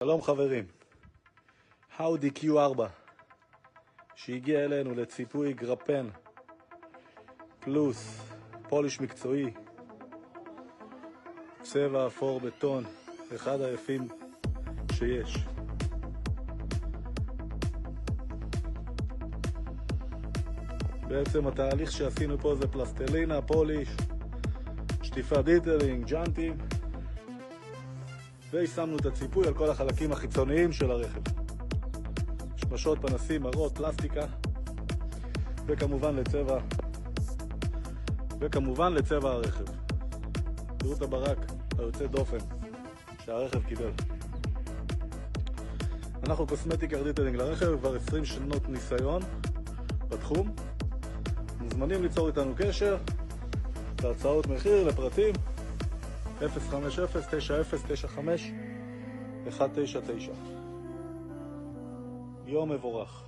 שלום חברים, אאודי Q4 שהגיע אלינו לציפוי גרפן פלוס פוליש מקצועי, צבע אפור בטון, אחד היפים שיש. בעצם התהליך שעשינו פה זה פלסטלינה, פוליש, שטיפה דיטלינג, ג'אנטים, ושמנו את הציפוי על כל החלקים החיצוניים של הרכב, שמשות, פנסים, מרות, פלסטיקה, וכמובן לצבע הרכב. תראו את הברק היוצא דופן שהרכב קיבל. אנחנו קוסמטיקה דיטלינג לרכב, כבר 20 שנות ניסיון בתחום. מוזמנים ליצור איתנו קשר, להצעות מחיר, לפרטים 050-9095-199. יום מבורך.